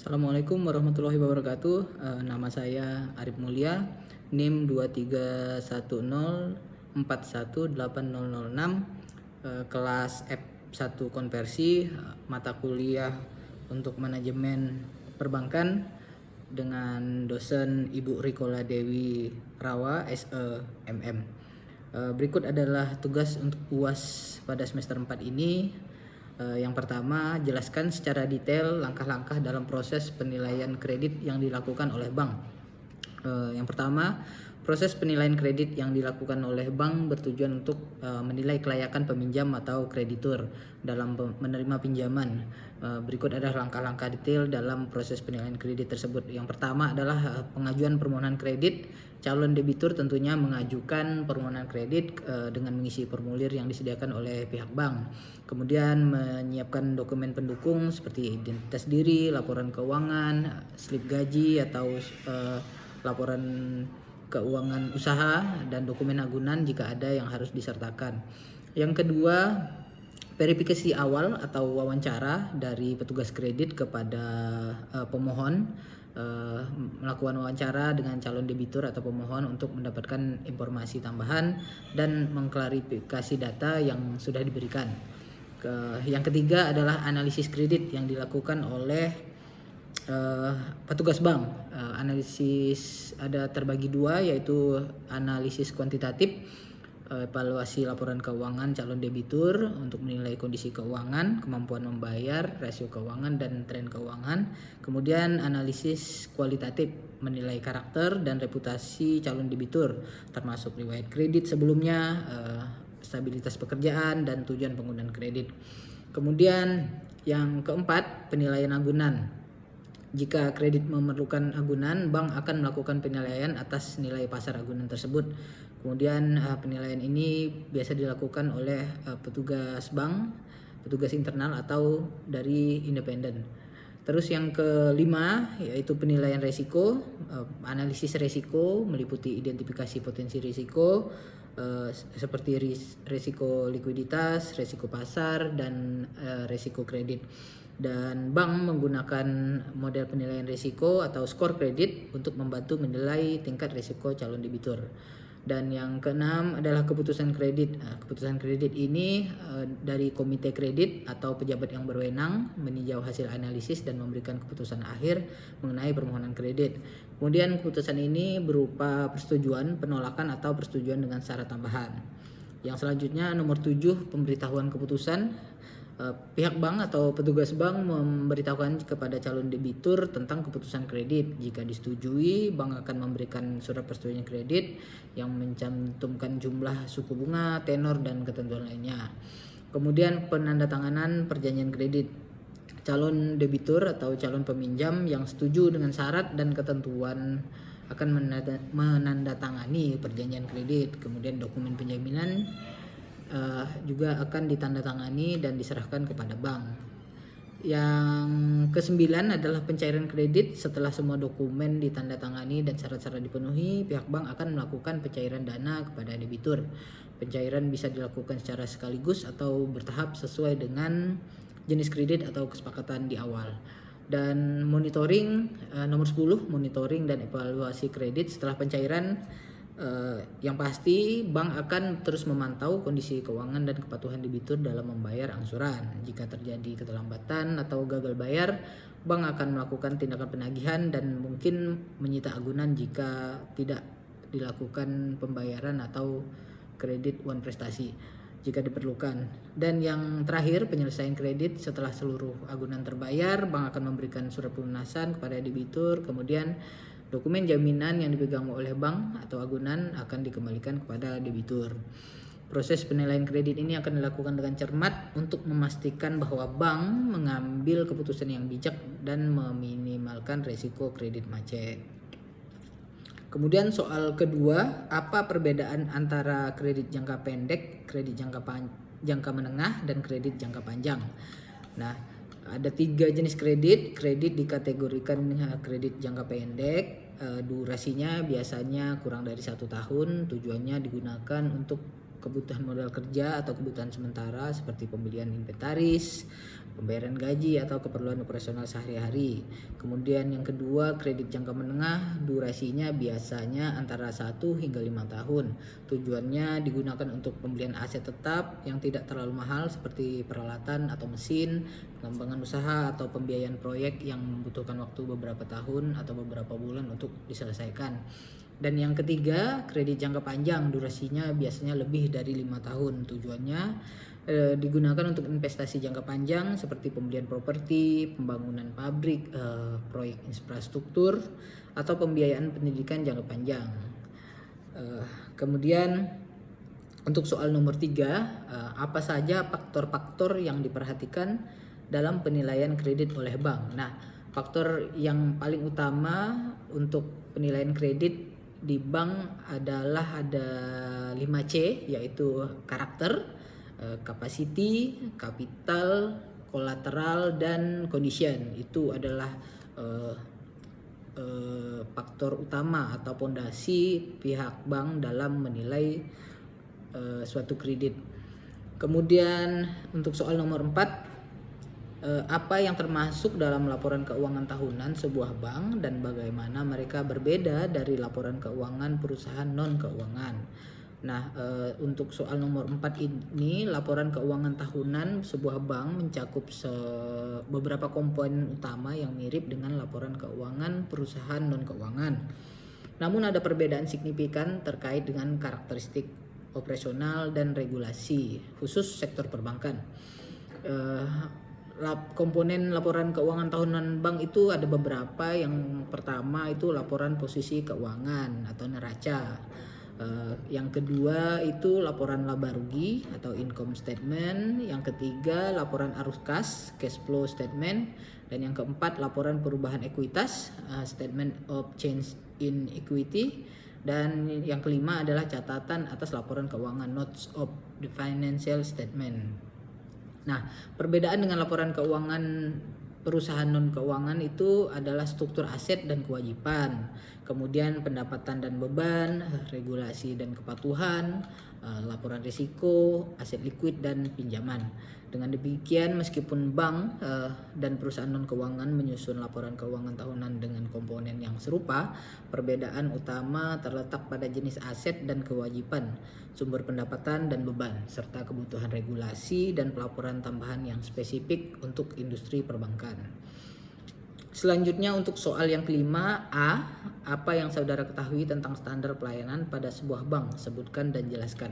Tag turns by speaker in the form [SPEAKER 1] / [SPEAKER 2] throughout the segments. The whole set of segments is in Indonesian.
[SPEAKER 1] Assalamualaikum warahmatullahi wabarakatuh. Nama saya Arif Mulia, NIM 2310418006, kelas F1 konversi, mata kuliah untuk manajemen perbankan dengan dosen Ibu Rikola Dewi Rawa, SEMM. Berikut adalah tugas untuk UAS pada semester 4 ini. Yang pertama, jelaskan secara detail langkah-langkah dalam proses penilaian kredit yang dilakukan oleh bank. Yang pertama, proses penilaian kredit yang dilakukan oleh bank bertujuan untuk menilai kelayakan peminjam atau kreditur dalam menerima pinjaman. Berikut adalah langkah-langkah detail dalam proses penilaian kredit tersebut. Yang pertama adalah pengajuan permohonan kredit. Calon debitur tentunya mengajukan permohonan kredit dengan mengisi formulir yang disediakan oleh pihak bank. Kemudian menyiapkan dokumen pendukung seperti identitas diri, laporan keuangan, slip gaji atau laporan keuangan usaha, dan dokumen agunan jika ada yang harus disertakan. Yang kedua, verifikasi awal atau wawancara dari petugas kredit kepada pemohon. Melakukan wawancara dengan calon debitur atau pemohon untuk mendapatkan informasi tambahan dan mengklarifikasi data yang sudah diberikan. Yang ketiga adalah analisis kredit yang dilakukan oleh petugas bank. Analisis ada terbagi dua, yaitu analisis kuantitatif, evaluasi laporan keuangan calon debitur untuk menilai kondisi keuangan, kemampuan membayar, rasio keuangan, dan tren keuangan. Kemudian analisis kualitatif, menilai karakter dan reputasi calon debitur, termasuk riwayat kredit sebelumnya, stabilitas pekerjaan, dan tujuan penggunaan kredit. Kemudian yang keempat, penilaian agunan. Jika kredit memerlukan agunan, bank akan melakukan penilaian atas nilai pasar agunan tersebut. Kemudian penilaian ini biasa dilakukan oleh petugas bank, petugas internal atau dari independen. Terus yang kelima yaitu penilaian resiko. Analisis resiko meliputi identifikasi potensi risiko seperti risiko likuiditas, risiko pasar, dan risiko kredit. Dan bank menggunakan model penilaian risiko atau skor kredit untuk membantu menilai tingkat risiko calon debitur. Dan yang keenam adalah keputusan kredit. Keputusan kredit ini dari komite kredit atau pejabat yang berwenang meninjau hasil analisis dan memberikan keputusan akhir mengenai permohonan kredit. Kemudian keputusan ini berupa persetujuan, penolakan, atau persetujuan dengan syarat tambahan. Yang selanjutnya nomor 7, pemberitahuan keputusan. Pihak bank atau petugas bank memberitahukan kepada calon debitur tentang keputusan kredit. Jika disetujui, bank akan memberikan surat persetujuan kredit yang mencantumkan jumlah suku bunga, tenor, dan ketentuan lainnya. Kemudian penandatanganan perjanjian kredit. Calon debitur atau calon peminjam yang setuju dengan syarat dan ketentuan akan menandatangani perjanjian kredit. Kemudian dokumen penjaminan juga akan ditandatangani dan diserahkan kepada bank. Yang kesembilan adalah pencairan kredit. Setelah semua dokumen ditandatangani dan syarat-syarat dipenuhi, pihak bank akan melakukan pencairan dana kepada debitur. Pencairan bisa dilakukan secara sekaligus atau bertahap sesuai dengan jenis kredit atau kesepakatan di awal. Dan monitoring, nomor 10, monitoring dan evaluasi kredit setelah pencairan. Yang pasti bank akan terus memantau kondisi keuangan dan kepatuhan debitur dalam membayar angsuran. Jika terjadi keterlambatan atau gagal bayar, bank akan melakukan tindakan penagihan dan mungkin menyita agunan jika tidak dilakukan pembayaran atau kredit uang prestasi jika diperlukan. Dan yang terakhir, penyelesaian kredit. Setelah seluruh agunan terbayar, bank akan memberikan surat pelunasan kepada debitur. Kemudian dokumen jaminan yang dipegang oleh bank atau agunan akan dikembalikan kepada debitur. Proses penilaian kredit ini akan dilakukan dengan cermat untuk memastikan bahwa bank mengambil keputusan yang bijak dan meminimalkan risiko kredit macet. Kemudian soal kedua, apa perbedaan antara kredit jangka pendek, kredit jangka menengah, dan kredit jangka panjang? Nah, ada 3 jenis kredit. Kredit dikategorikan kredit jangka pendek. Durasinya biasanya kurang dari 1 tahun. Tujuannya digunakan untuk kebutuhan modal kerja atau kebutuhan sementara seperti pembelian inventaris, pembayaran gaji atau keperluan operasional sehari-hari. Kemudian yang kedua, kredit jangka menengah, durasinya biasanya antara 1 hingga 5 tahun. Tujuannya digunakan untuk pembelian aset tetap yang tidak terlalu mahal seperti peralatan atau mesin, pengembangan usaha atau pembiayaan proyek yang membutuhkan waktu beberapa tahun atau beberapa bulan untuk diselesaikan. Dan yang ketiga, kredit jangka panjang, durasinya biasanya lebih dari 5 tahun. Tujuannya digunakan untuk investasi jangka panjang seperti pembelian properti, pembangunan pabrik, proyek infrastruktur, atau pembiayaan pendidikan jangka panjang. Kemudian untuk soal nomor 3, apa saja faktor-faktor yang diperhatikan dalam penilaian kredit oleh bank? Nah, faktor yang paling utama untuk penilaian kredit di bank adalah ada 5C, yaitu karakter, capacity, capital, collateral, dan condition. Itu adalah faktor utama atau pondasi pihak bank dalam menilai suatu kredit. Kemudian untuk soal nomor 4, apa yang termasuk dalam laporan keuangan tahunan sebuah bank dan bagaimana mereka berbeda dari laporan keuangan perusahaan non keuangan. Nah, untuk soal nomor 4 ini, laporan keuangan tahunan sebuah bank mencakup beberapa komponen utama yang mirip dengan laporan keuangan perusahaan non keuangan. Namun ada perbedaan signifikan terkait dengan karakteristik operasional dan regulasi khusus sektor perbankan. Komponen laporan keuangan tahunan bank itu ada beberapa. Yang pertama itu laporan posisi keuangan atau neraca. Yang kedua itu laporan laba rugi atau income statement. Yang ketiga laporan arus kas, cash flow statement. Dan yang keempat laporan perubahan ekuitas, statement of change in equity. Dan yang kelima adalah catatan atas laporan keuangan, notes of the financial statement. Nah, perbedaan dengan laporan keuangan perusahaan non keuangan itu adalah struktur aset dan kewajiban, kemudian pendapatan dan beban, regulasi dan kepatuhan, laporan risiko, aset likuid dan pinjaman. Dengan demikian, meskipun bank dan perusahaan non keuangan menyusun laporan keuangan tahunan dengan komponen yang serupa, perbedaan utama terletak pada jenis aset dan kewajiban, sumber pendapatan dan beban, serta kebutuhan regulasi dan pelaporan tambahan yang spesifik untuk industri perbankan. Selanjutnya untuk soal yang kelima, A, apa yang saudara ketahui tentang standar pelayanan pada sebuah bank? Sebutkan dan jelaskan.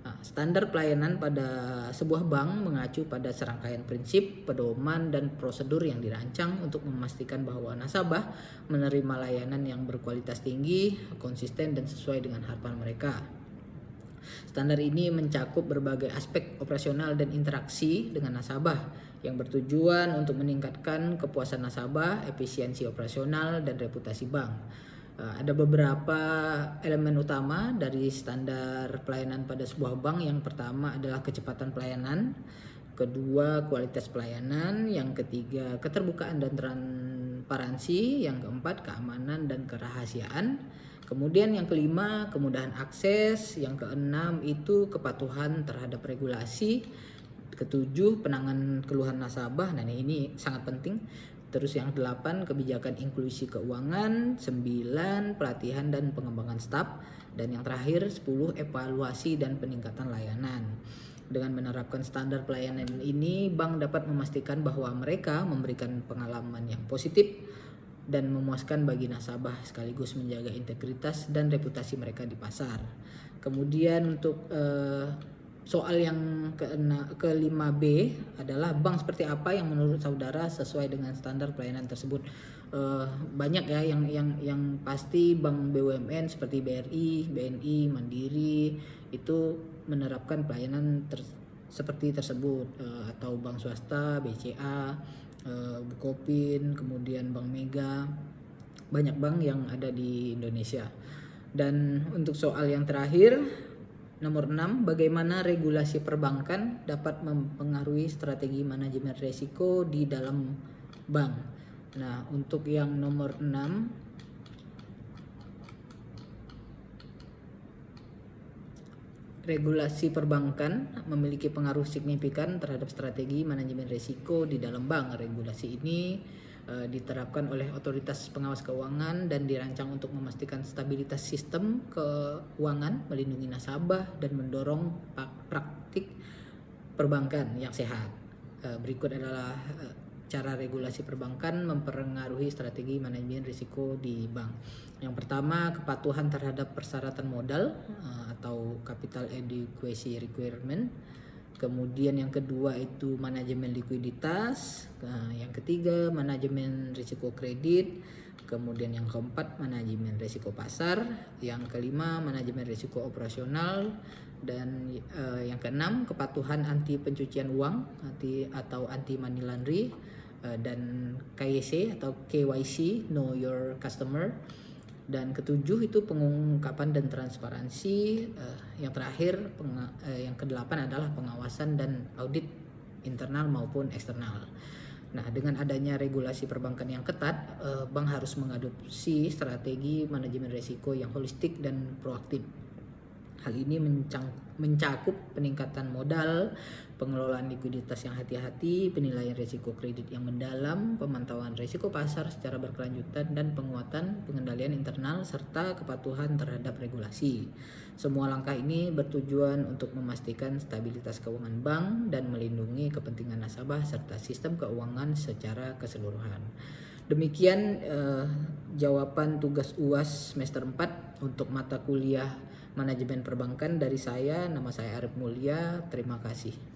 [SPEAKER 1] Nah, standar pelayanan pada sebuah bank mengacu pada serangkaian prinsip, pedoman, dan prosedur yang dirancang untuk memastikan bahwa nasabah menerima layanan yang berkualitas tinggi, konsisten, dan sesuai dengan harapan mereka. Standar ini mencakup berbagai aspek operasional dan interaksi dengan nasabah yang bertujuan untuk meningkatkan kepuasan nasabah, efisiensi operasional, dan reputasi bank. Ada beberapa elemen utama dari standar pelayanan pada sebuah bank. Yang pertama adalah kecepatan pelayanan, kedua kualitas pelayanan, yang ketiga keterbukaan dan transparansi, yang keempat keamanan dan kerahasiaan. Kemudian yang kelima kemudahan akses, yang keenam itu kepatuhan terhadap regulasi, ketujuh penanganan keluhan nasabah, nah ini sangat penting. Terus yang 8 kebijakan inklusi keuangan, 9 pelatihan dan pengembangan staf, dan yang terakhir 10 evaluasi dan peningkatan layanan. Dengan menerapkan standar pelayanan ini, bank dapat memastikan bahwa mereka memberikan pengalaman yang positif dan memuaskan bagi nasabah sekaligus menjaga integritas dan reputasi mereka di pasar. Kemudian untuk soal yang ke-5B adalah bank seperti apa yang menurut saudara sesuai dengan standar pelayanan tersebut. Banyak ya yang pasti bank BUMN seperti BRI, BNI, Mandiri itu menerapkan pelayanan seperti tersebut, atau bank swasta, BCA, Bukopin, kemudian Bank Mega, banyak bank yang ada di Indonesia. Dan untuk soal yang terakhir nomor 6, bagaimana regulasi perbankan dapat mempengaruhi strategi manajemen risiko di dalam bank. Nah, untuk yang nomor 6, Regulasi perbankan memiliki pengaruh signifikan terhadap strategi manajemen risiko di dalam bank. Regulasi ini diterapkan oleh otoritas pengawas keuangan dan dirancang untuk memastikan stabilitas sistem keuangan, melindungi nasabah, dan mendorong praktik perbankan yang sehat. Berikut adalah cara regulasi perbankan mempengaruhi strategi manajemen risiko di bank. Yang pertama, kepatuhan terhadap persyaratan modal atau capital adequacy requirement. Kemudian yang kedua itu manajemen likuiditas. Yang ketiga manajemen risiko kredit. Kemudian yang keempat manajemen risiko pasar. Yang kelima manajemen risiko operasional. Dan yang keenam kepatuhan anti pencucian uang atau anti money laundry. Dan KYC atau KYC, Know Your Customer. Dan ketujuh itu pengungkapan dan transparansi. Yang terakhir yang kedelapan adalah pengawasan dan audit internal maupun eksternal. Nah, dengan adanya regulasi perbankan yang ketat, bank harus mengadopsi strategi manajemen risiko yang holistik dan proaktif. Hal ini mencakup peningkatan modal, pengelolaan likuiditas yang hati-hati, penilaian risiko kredit yang mendalam, pemantauan risiko pasar secara berkelanjutan, dan penguatan pengendalian internal serta kepatuhan terhadap regulasi. Semua langkah ini bertujuan untuk memastikan stabilitas keuangan bank dan melindungi kepentingan nasabah serta sistem keuangan secara keseluruhan. Demikian jawaban tugas UAS semester 4 untuk mata kuliah Manajemen Perbankan dari saya. Nama saya Arif Mulya. Terima kasih.